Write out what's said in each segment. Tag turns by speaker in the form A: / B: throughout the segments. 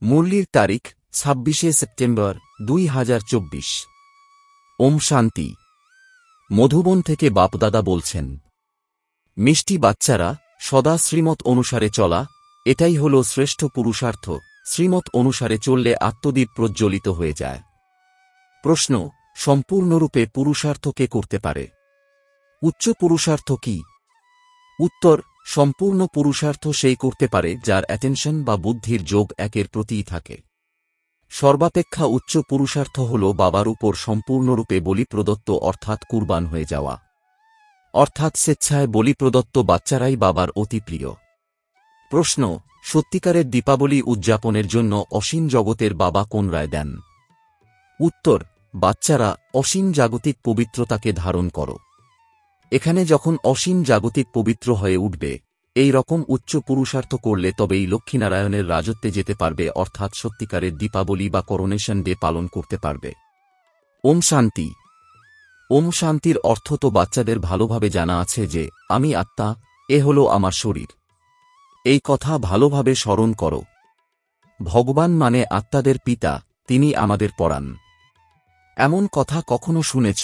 A: মুরলির তারিখ 26শে সেপ্টেম্বর 2024। ওম শান্তি। মধুবন থেকে বাপদাদা বলছেন, মিষ্টি বাচ্চারা, সদা শ্রীমত অনুসারে চলা, এটাই হল শ্রেষ্ঠ পুরুষার্থ। শ্রীমত অনুসারে চললে আত্মদীপ প্রজ্জ্বলিত হয়ে যায়। প্রশ্ন, সম্পূর্ণরূপে পুরুষার্থ কে করতে পারে? উচ্চ পুরুষার্থ কি? উত্তর, সম্পূর্ণ পুরুষার্থ সেই করতে পারে যার অ্যাটেনশন বা বুদ্ধির যোগ একের প্রতিই থাকে। সর্বাপেক্ষা উচ্চ পুরুষার্থ হল বাবার উপর সম্পূর্ণরূপে বলি প্রদত্ত, অর্থাৎ কুরবান হয়ে যাওয়া। অর্থাৎ স্বেচ্ছায় বলি প্রদত্ত বাচ্চারাই বাবার অতি প্রিয়। প্রশ্ন, সত্যিকারের দীপাবলি উদযাপনের জন্য অসীম জগতের বাবা কোন রায় দেন? উত্তর, বাচ্চারা, অসীম জাগতিক পবিত্রতাকে ধারণ করো। এখানে যখন অসীম জাগতিক পবিত্র হয়ে উঠবে, এই রকম উচ্চ পুরুষার্থ করলে তবেই লক্ষ্মীনারায়ণের রাজত্বে যেতে পারবে, অর্থাৎ সত্যিকারের দীপাবলি বা করোনেশন ডে পালন করতে পারবে। ওম শান্তি। ওম শান্তির অর্থ তো বাচ্চাদের ভালোভাবে জানা আছে যে আমি আত্মা, এ হল আমার শরীর। এই কথা ভালোভাবে স্মরণ করো। ভগবান মানে আত্মাদের পিতা, তিনি আমাদের পড়ান। এমন কথা কখনো শুনেছ?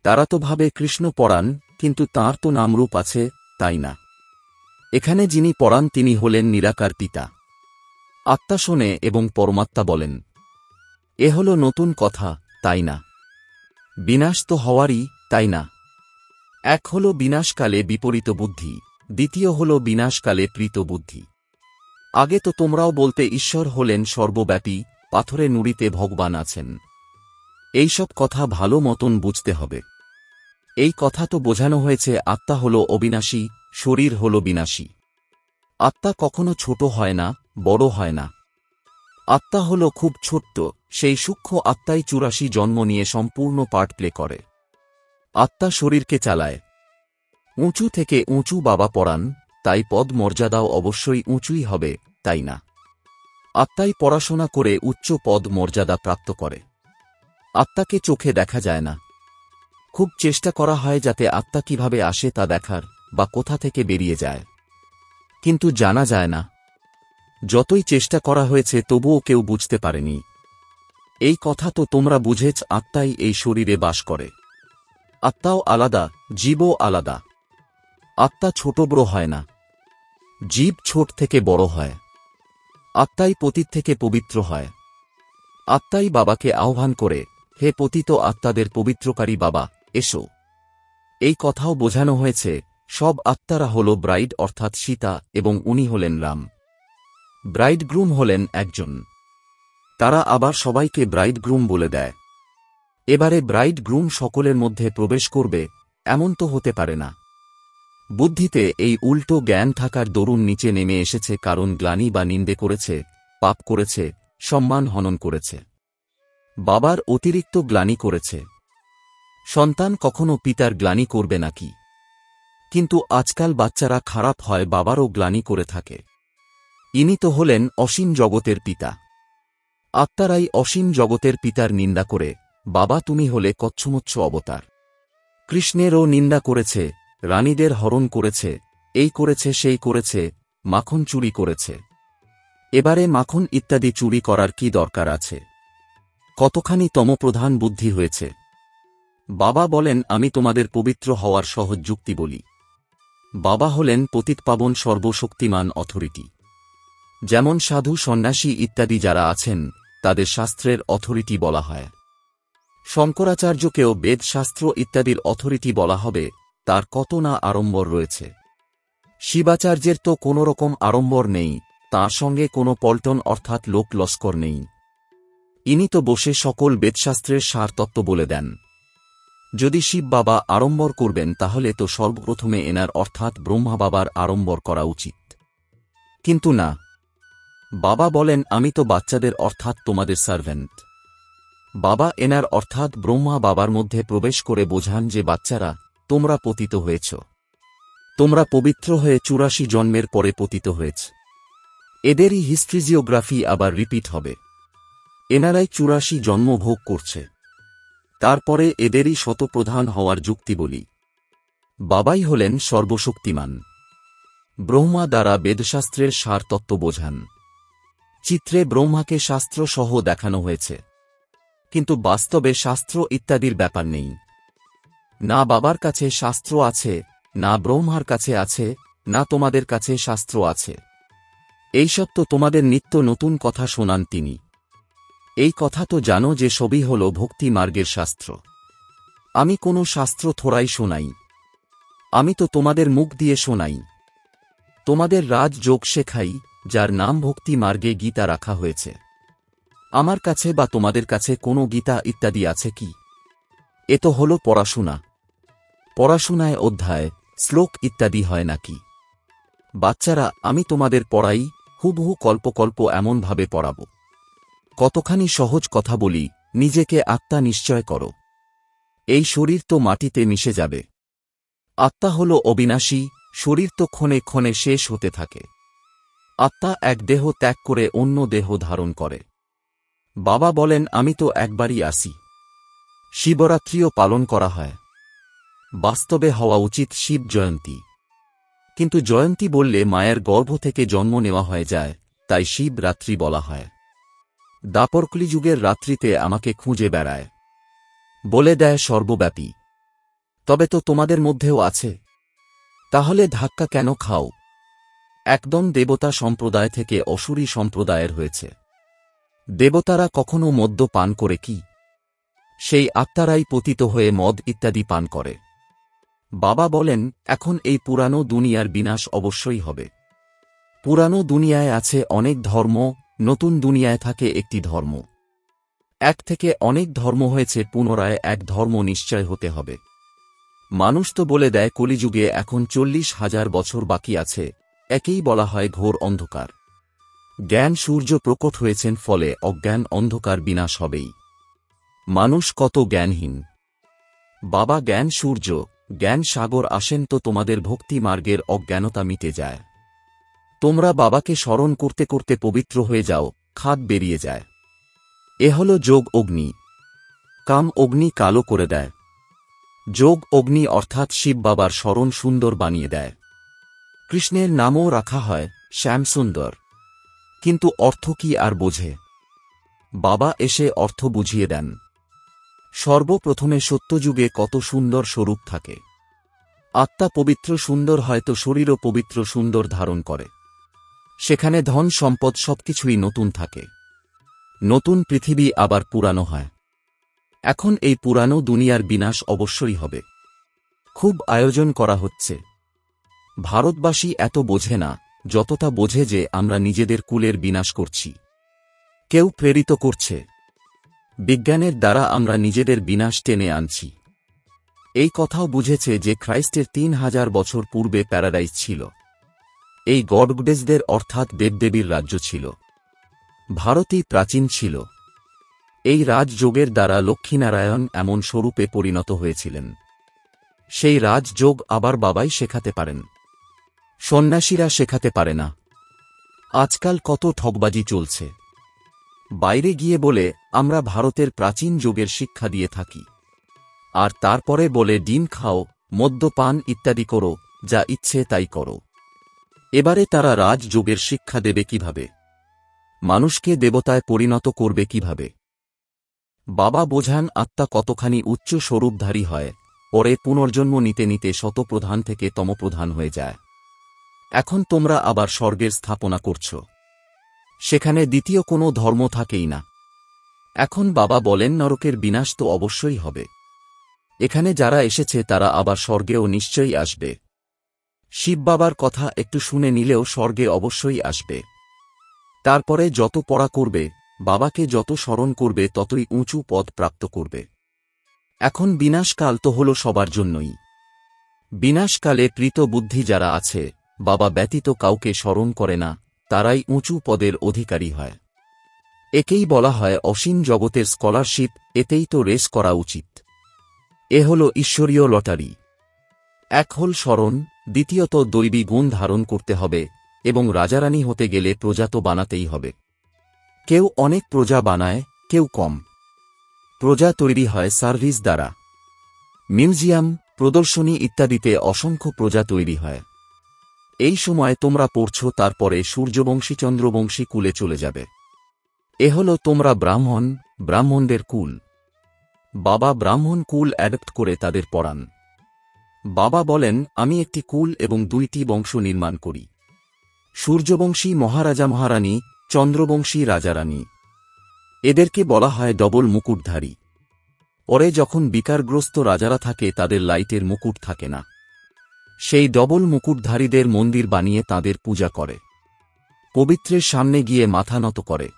A: তারা তো ভাবে কৃষ্ণ পড়ান, কিন্তু তাঁর তো নামরূপ আছে, তাই না? এখানে যিনি পড়ান তিনি হলেন নিরাকার পিতা। আত্মা শোনে এবং পরমাত্মা বলেন। এ হল নতুন কথা, তাই না? বিনাশ তো হওয়ারই, তাই না? এক হল বিনাশকালে বিপরীত বুদ্ধি, দ্বিতীয় হল বিনাশকালে প্রীত বুদ্ধি। আগে তো তোমরাও বলতে ঈশ্বর হলেন সর্বব্যাপী, পাথরে নুড়িতে ভগবান আছেন। এইসব কথা ভালো মতন বুঝতে হবে। এই কথা তো বোঝানো হয়েছে আত্মা হল অবিনাশী, শরীর হল বিনাশী। আত্মা কখনো ছোট হয় না, বড় হয় না। আত্মা হল খুব ছোট্ট, সেই সূক্ষ্ম আত্মাই 84 জন্ম নিয়ে সম্পূর্ণ পার্ট প্লে করে। আত্মা শরীরকে চালায়। উঁচু থেকে উঁচু বাবা পড়ান, তাই পদ মর্যাদাও অবশ্যই উঁচুই হবে, তাই না? আত্মাই পড়াশোনা করে উচ্চ পদ মর্যাদা প্রাপ্ত করে। আত্মাকে চোখে দেখা যায় না। খুব চেষ্টা করা হয় যাতে আত্মা কিভাবে আসে তা দেখার, বা কোথা থেকে বেরিয়ে যায়, কিন্তু জানা যায় না। যতই চেষ্টা করা হয়েছে তবুও কেউ বুঝতে পারেনি। এই কথা তো তোমরা বুঝেছ, আত্মাই এই শরীরে বাস করে। আত্মাও আলাদা, জীবও আলাদা। আত্মা ছোট বড় হয় না, জীব ছোট থেকে বড় হয়। আত্মাই পতিত থেকে পবিত্র হয়। আত্মাই বাবাকে আহ্বান করে, হে পতিত আত্মাদের পবিত্রকারী বাবা, এসো। এই কথাও বোঝানো হয়েছে সব আত্মারা হল ব্রাইড, অর্থাৎ সীতা, এবং উনি হলেন রাম। ব্রাইড গ্রুম হলেন একজন। তারা আবার সবাইকে ব্রাইড গ্রুম বলে দেয়। এবারে ব্রাইড গ্রুম সকলের মধ্যে প্রবেশ করবে, এমন তো হতে পারে না। বুদ্ধিতে এই উল্টো জ্ঞান থাকার দরুন নিচে নেমে এসেছে, কারণ গ্লানি বা নিন্দে করেছে, পাপ করেছে, সম্মান হনন করেছে, বাবার অতিরিক্ত গ্লানি করেছে। সন্তান কখনো পিতার গ্লানি করবে নাকি? কিন্তু আজকাল বাচ্চারা খারাপ হয়, বাবারও গ্লানি করে থাকে। ইনি তো হলেন অসীম জগতের পিতা। আত্মারাই অসীম জগতের পিতার নিন্দা করে, বাবা তুমি হলে কচ্ছমচ্ছ অবতার। কৃষ্ণেরও নিন্দা করেছে, রানীদের হরণ করেছে, এই করেছে সেই করেছে, মাখন চুরি করেছে। এবারে মাখন ইত্যাদি চুরি করার কি দরকার আছে? কতখানি তমপ্রধান বুদ্ধি হয়েছে। বাবা বলেন আমি তোমাদের পবিত্র হওয়ার সহজ যুক্তি বলি। বাবা হলেন পতিতপাবন সর্বশক্তিমান অথরিটি। যেমন সাধু সন্ন্যাসী ইত্যাদি যারা আছেন তাদের শাস্ত্রের অথরিটি বলা হয়। শঙ্করাচার্যকেও বেদশাস্ত্র ইত্যাদির অথরিটি বলা হবে, তার কত না আড়ম্বর রয়েছে। শিবাচার্যের তো কোনো রকম আড়ম্বর নেই, তাঁর সঙ্গে কোনো পল্টন অর্থাৎ লোক লস্কর নেই। ইনি তো বসে সকল বেদশাস্ত্রের সারতত্ত্ব বলে দেন। যদি শিব বাবা আড়ম্বর করবেন তাহলে তো সর্বপ্রথমে এনার অর্থাৎ ব্রহ্মা বাবার আড়ম্বর করা উচিত। কিন্তু না, বাবা বলেন আমি তো বাচ্চাদের অর্থাৎ তোমাদের সার্ভেন্ট। বাবা এনার অর্থাৎ ব্রহ্মা বাবার মধ্যে প্রবেশ করে বোঝান যে বাচ্চারা, তোমরা পতিত হয়েছ। তোমরা পবিত্র হয়ে 84 জন্মের পরে পতিত হয়েছ। এদেরই হিস্ট্রিজিওগ্রাফি আবার রিপিট হবে। এনারাই 84 জন্ম ভোগ করছে। তারপরে এদেরই শতপ্রধান হওয়ার যুক্তি বলি। বাবাই হলেন সর্বশক্তিমান। ব্রহ্মা দ্বারা বেদশাস্ত্রের সারতত্ত্ব বোঝান। চিত্রে ব্রহ্মাকে শাস্ত্র সহ দেখানো হয়েছে, কিন্তু বাস্তবে শাস্ত্র ইত্যাদির ব্যাপার নেই। না বাবার কাছে শাস্ত্র আছে, না ব্রহ্মার কাছে আছে, না তোমাদের কাছে শাস্ত্র আছে। এইসব তো তোমাদের নিত্য নতুন কথা শোনান তিনি। এই কথা তো জানো যে সবই হল ভক্তি মার্গের শাস্ত্র। আমি কোনো শাস্ত্র থোড়াই শোনাই, আমি তো তোমাদের মুখ দিয়ে শোনাই। তোমাদের রাজযোগ শেখাই, যার নাম ভক্তি মার্গে গীতা রাখা হয়েছে। আমার কাছে বা তোমাদের কাছে কোনো গীতা ইত্যাদি আছে কি? এ তো হল পড়াশোনা। পড়াশোনায় অধ্যায়, শ্লোক ইত্যাদি হয় নাকি? বাচ্চারা, আমি তোমাদের পড়াই, হুবহু কল্প এমনভাবে পড়াব। কতখানি সহজ কথা বলি, নিজেকে আত্মা নিশ্চয় করো। এই শরীর তো মাটিতে মিশে যাবে। আত্মা হল অবিনাশী, শরীর তো ক্ষণে ক্ষণে শেষ হতে থাকে। আত্মা এক দেহ ত্যাগ করে অন্য দেহ ধারণ করে। বাবা বলেন, আমি তো একবারই আসি। শিবরাত্রিও পালন করা হয়। বাস্তবে হওয়া উচিত শিব জয়ন্তী, কিন্তু জয়ন্তী বললে মায়ের গর্ভ থেকে জন্ম নেওয়া হয়ে যায়, তাই শিব রাত্রি বলা হয়। দাপরকলিযুগের রাত্রিতে আমাকে খুঁজে বেড়ায়, বলে দেয় সর্বব্যাপী। তবে তো তোমাদের মধ্যেও আছে, তাহলে ধাক্কা কেন খাও? একদম দেবতা সম্প্রদায় থেকে অসুরী সম্প্রদায়ের হয়েছে। দেবতারা কখনো মদ্য পান করে কি? সেই আত্মারাই পতিত হয়ে মদ ইত্যাদি পান করে। বাবা বলেন, এখন এই পুরানো দুনিয়ার বিনাশ অবশ্যই হবে। পুরানো দুনিয়ায় আছে অনেক ধর্ম, নতুন দুনিয়ায় থাকে একটি ধর্ম। এক থেকে অনেক ধর্ম হয়েছে, পুনরায় এক ধর্ম নিশ্চয় হতে হবে। মানুষ তো বলে দেয় কলিযুগে এখন 40,000 বছর বাকি আছে, একেই বলা হয় ঘোর অন্ধকার। জ্ঞান সূর্য প্রকট হয়েছেন, ফলে অজ্ঞান অন্ধকার বিনাশ হবেই। মানুষ কত জ্ঞানহীন। বাবা জ্ঞান সূর্য, জ্ঞান সাগর আসেন তো তোমাদের ভক্তি মার্গের অজ্ঞানতা মিটে যায়। তোমরা বাবাকে স্মরণ করতে করতে পবিত্র হয়ে যাও, খাদ বেরিয়ে যায়। এ হল যোগ অগ্নি। কাম অগ্নি কালো করে দেয়। যোগ অগ্নি অর্থাৎ শিব বাবার স্মরণ সুন্দর বানিয়ে দেয়। কৃষ্ণের নামও রাখা হয় শ্যামসুন্দর, কিন্তু অর্থ কি আর বোঝে? বাবা এসে অর্থ বুঝিয়ে দেন। সর্বপ্রথমে সত্যযুগে কত সুন্দর স্বরূপ থাকে। আত্মা পবিত্র সুন্দর হয়তো শরীরও পবিত্র সুন্দর ধারণ করে। সেখানে ধন সম্পদ সবকিছুই নতুন থাকে। নতুন পৃথিবী আবার পুরানো হয়। এখন এই পুরানো দুনিয়ার বিনাশ অবশ্যই হবে। খুব আয়োজন করা হচ্ছে। ভারতবাসী এত বোঝে না, যতটা বোঝে যে আমরা নিজেদের কুলের বিনাশ করছি। কেউ প্রেরিত করছে। বিজ্ঞানের দ্বারা আমরা নিজেদের বিনাশ টেনে আনছি। এই কথাও বুঝেছে যে খ্রাইস্টের 3000 বছর পূর্বে প্যারাডাইস ছিল। এই গডগডেজদের অর্থাৎ দেবদেবীর রাজ্য ছিল। ভারতই প্রাচীন ছিল। এই রাজযোগের দ্বারা লক্ষ্মীনারায়ণ এমন স্বরূপে পরিণত হয়েছিলেন। সেই রাজযোগ আবার বাবাই শেখাতে পারেন, সন্ন্যাসীরা শেখাতে পারে না। আজকাল কত ঠকবাজি চলছে। বাইরে গিয়ে বলে আমরা ভারতের প্রাচীন যোগের শিক্ষা দিয়ে থাকি, আর তারপরে বলে ডিম খাও, মদ্যপান ইত্যাদি করো, যা ইচ্ছে তাই করো। এবারে তারা রাজযোগের শিক্ষা দেবে কিভাবে? মানুষকে দেবতায় পরিণত করবে কিভাবে? বাবা বোঝান আত্মা কতখানি উচ্চ স্বরূপধারী হয়, পরে পুনর্জন্ম নিতে নিতে শতপ্রধান থেকে তমপ্রধান হয়ে যায়। এখন তোমরা আবার স্বর্গের স্থাপনা করছ। সেখানে দ্বিতীয় কোনো ধর্ম থাকেই না। এখন বাবা বলেন নরকের বিনাশ তো অবশ্যই হবে। এখানে যারা এসেছে তারা আবার স্বর্গেও নিশ্চয়ই আসবে। শিব বাবার কথা একটু শুনে নিলেও স্বর্গে অবশ্যই আসবে। তারপরে যত পড়া করবে, বাবাকে যত স্মরণ করবে, ততই উঁচু পদ প্রাপ্ত করবে। এখন বিনাশকাল তো হল সবার জন্যই। বিনাশকালে কৃত বুদ্ধি যারা আছে, বাবা ব্যতীত কাউকে স্মরণ করে না, তারাই উঁচু পদের অধিকারী হয়। একেই বলা হয় অসীম জগতের স্কলারশিপ। এতেই তো রেস করা উচিত। এ হল ঈশ্বরীয় লটারি। এক হল স্মরণ, দ্বিতীয়ত দৈবী গুণ ধারণ করতে হবে, এবং রাজারানী হতে গেলে প্রজা তো বানাতেই হবে। কেউ অনেক প্রজা বানায়, কেউ কম। প্রজা তৈরি হয় সার্ভিস দ্বারা। মিউজিয়াম, প্রদর্শনী ইত্যাদিতে অসংখ্য প্রজা তৈরি হয়। এই সময় তোমরা পড়ছ, তারপরে সূর্যবংশী চন্দ্রবংশী কুলে চলে যাবে। এ হল তোমরা ব্রাহ্মণদের কুল। বাবা ব্রাহ্মণ কুল অ্যাডপ্ট করে তাদের পড়ান। বাবা বলেন, আমি একটি কুল এবং 2টি বংশ নির্মাণ করি। সূর্যবংশী মহারাজা মহারানী, চন্দ্রবংশী রাজারানী। এদেরকে বলা হয় ডবল মুকুটধারী। পরে যখন বিকারগ্রস্ত রাজারা থাকে, তাদের লাইটের মুকুট থাকে না। সেই ডবল মুকুটধারীদের মন্দির বানিয়ে তাদের পূজা করে, পবিত্রের সামনে গিয়ে মাথা নত করে।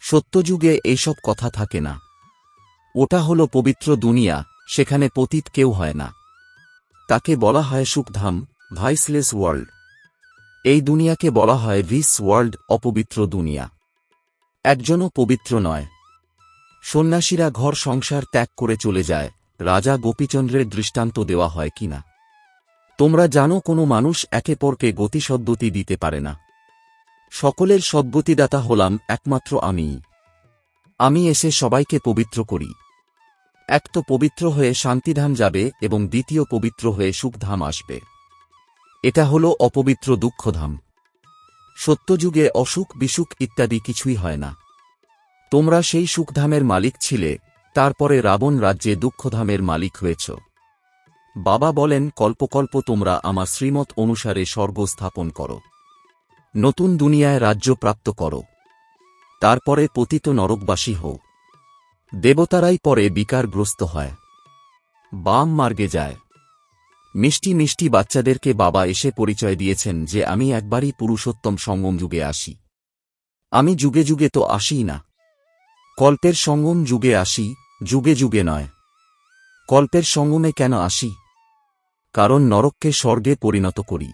A: সত্যযুগে এইসব কথা থাকে না। ওটা হল পবিত্র দুনিয়া, সেখানে পতিত কেউ হয় না। তাকে বলা হয় সুখধাম, ভাইসলেস ওয়ার্ল্ড। এই দুনিয়াকে বলা হয় ভিস ওয়ার্ল্ড, অপবিত্র দুনিয়া। একজনও পবিত্র নয়। সন্ন্যাসীরা ঘর সংসার ত্যাগ করে চলে যায়। রাজা গোপীচন্দ্রের দৃষ্টান্ত দেওয়া হয় কিনা? তোমরা জানো, কোনো মানুষ একে পরকে গতিসদ্গতি দিতে পারে না। সকলের সদ্গতিদাতা হলাম একমাত্র আমিই। আমি এসে সবাইকে পবিত্র করি। এক তো পবিত্র হয়ে শান্তিধাম যাবে এবং দ্বিতীয় পবিত্র হয়ে সুখধাম আসবে। এটা হল অপবিত্র দুঃখধাম। সত্যযুগে অসুখ বিসুখ ইত্যাদি কিছুই হয় না। তোমরা সেই সুখধামের মালিক ছিলে, তারপরে রাবণ রাজ্যে দুঃখধামের মালিক হয়েছ। বাবা বলেন, কল্পকল্প তোমরা আমার শ্রীমত অনুসারে স্বর্গ স্থাপন করো, নতুন দুনিয়ায় রাজ্য প্রাপ্ত করো, তারপরে পতিত নরকবাসী হও। দেবতারাই পরে বিকারগ্রস্ত হয়, বাম মার্গে যায়। মিষ্টি মিষ্টি বাচ্চাদেরকে বাবা এসে পরিচয় দিয়েছেন যে আমি একবারই পুরুষোত্তম সঙ্গম যুগে আসি। আমি যুগে যুগে তো আসিই না। কল্পের সঙ্গম যুগে আসি, যুগে যুগে নয়। কল্পের সঙ্গমে কেন আসি? কারণ নরককে স্বর্গে পরিণত করি।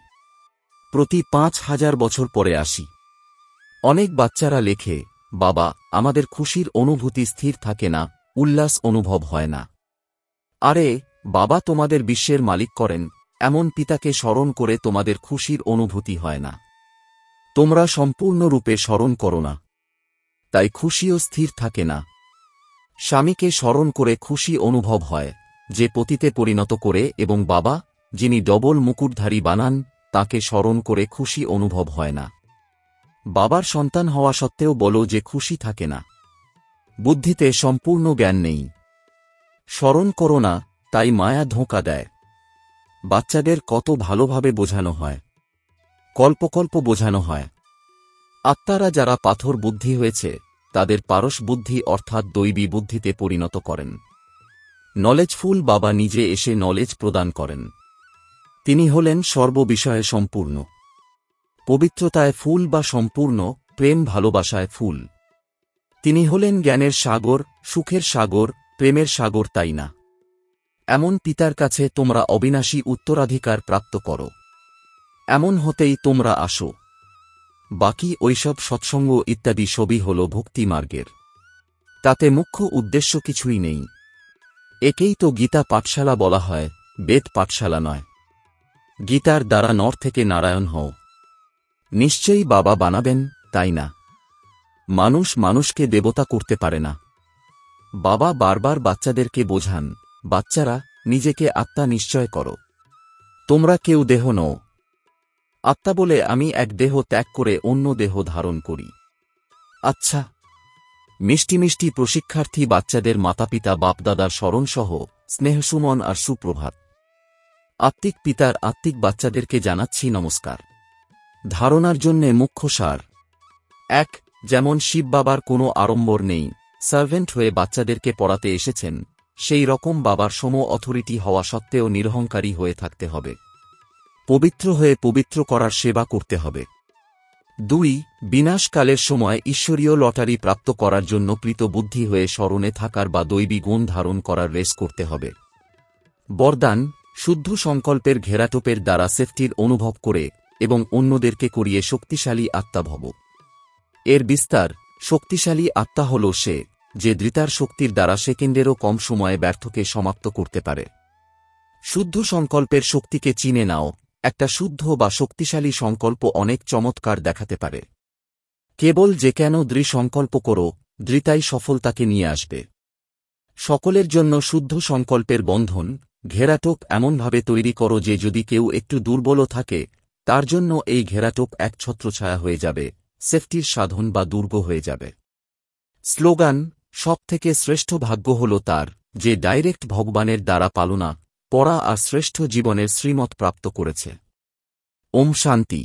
A: প্রতি 5000 বছর পরে আসি। অনেক বাচ্চারা লেখে, বাবা, আমাদের খুশির অনুভূতি স্থির থাকে না, উল্লাস অনুভব হয় না। আরে বাবা তোমাদের বিশ্বের মালিক করেন, এমন পিতাকে স্মরণ করে তোমাদের খুশির অনুভূতি হয় না। তোমরা সম্পূর্ণরূপে স্মরণ করো না, তাই খুশিও স্থির থাকে না। স্বামীকে স্মরণ করে খুশি অনুভব হয়, যে পতিতে পরিণত করে, এবং বাবা, যিনি ডবল মুকুটধারী বানান, তাকে স্মরণ করে খুশি অনুভব হয় না। বাবার সন্তান হওয়া সত্ত্বেও বলো যে খুশি থাকে না। বুদ্ধিতে সম্পূর্ণ জ্ঞান নেই। স্মরণ করো না, তাই মায়া ধোঁকা দেয়। বাচ্চাদের কত ভালোভাবে বোঝানো হয়, কল্পকল্প বোঝানো হয়। আত্মারা যারা পাথর বুদ্ধি হয়েছে, তাদের পারস বুদ্ধি অর্থাৎ দৈবী বুদ্ধিতে পরিণত করেন। নলেজফুল বাবা নিজে এসে নলেজ প্রদান করেন। তিনি হলেন সর্ববিষয়ে সম্পূর্ণ। পবিত্রতায় ফুল বা সম্পূর্ণ, প্রেম ভালোবাসায় ফুল। তিনি হলেন জ্ঞানের সাগর, সুখের সাগর, প্রেমের সাগর, তাই না? এমন পিতার কাছে তোমরা অবিনাশী উত্তরাধিকার প্রাপ্ত করো। এমন হতেই তোমরা আসো। বাকি ওইসব সৎসঙ্গ ইত্যাদি সবই হল ভক্তি মার্গের। তাতে মুখ্য উদ্দেশ্য কিছুই নেই। একেই তো গীতা পাঠশালা বলা হয়, বেদ পাঠশালা নয়। গীতার দ্বারা নর থেকে নারায়ণ হও। নিশ্চয়ই বাবা বানাবেন, তাই না? মানুষ মানুষকে দেবতা করতে পারে না। বাবা বারবার বাচ্চাদেরকে বোঝান, বাচ্চারা, নিজেকে আত্মা নিশ্চয় করো। তোমরা কেউ দেহ নও। আত্মা বলে আমি এক দেহ ত্যাগ করে অন্য দেহ ধারণ করি। আচ্ছা, মিষ্টি মিষ্টি প্রশিক্ষার্থী বাচ্চাদের মাতাপিতা বাপদাদার স্মরণসহ স্নেহসুমন আর সুপ্রভাত। আত্মিক পিতার আত্মিক বাচ্চাদেরকে জানাচ্ছি নমস্কার। ধারণার জন্যে মুখ্য সার। 1. যেমন শিব বাবার কোনো আড়ম্বর নেই, সার্ভেন্ট হয়ে বাচ্চাদেরকে পড়াতে এসেছেন, সেই রকম বাবার সম অথরিটি হওয়া সত্ত্বেও নিরহংকারী হয়ে থাকতে হবে। পবিত্র হয়ে পবিত্র করার সেবা করতে হবে। 2. বিনাশকালের সময় ঈশ্বরীয় লটারি প্রাপ্ত করার জন্য প্রীত বুদ্ধি হয়ে স্মরণে থাকার বা দৈবী গুণ ধারণ করার রেস করতে হবে। বরদান, শুদ্ধ সংকল্পের ঘেরাটোপের দ্বারা সেফটির অনুভব করে এবং অন্যদেরকে করিয়ে শক্তিশালী আত্মা ভব। এর বিস্তার, শক্তিশালী আত্মা হল সে, যে দৃতার শক্তির দ্বারা সেকেন্ডেরও কম সময়ে ব্যর্থকে সমাপ্ত করতে পারে। শুদ্ধ সংকল্পের শক্তিকে চিনে নাও। একটা শুদ্ধ বা শক্তিশালী সংকল্প অনেক চমৎকার দেখাতে পারে। কেবল যে কেন দৃঢ় সংকল্প করো, দৃতাই সফলতাকে নিয়ে আসবে। সকলের জন্য শুদ্ধ সংকল্পের বন্ধন, ঘেরাটোপ এমনভাবে তৈরি করো যে যদি কেউ একটু দুর্বলও থাকে, তার জন্য এই ঘেরাটোপ এক ছত্রছায়া হয়ে যাবে, সেফটির সাধন বা দুর্গ হয়ে যাবে। স্লোগান: সবথেকে শ্রেষ্ঠ ভাগ্য হল তার, যে ডাইরেক্ট ভগবানের দ্বারা পালনা, পড়া আর শ্রেষ্ঠ জীবনের শ্রীমত প্রাপ্ত করেছে। ওম শান্তি।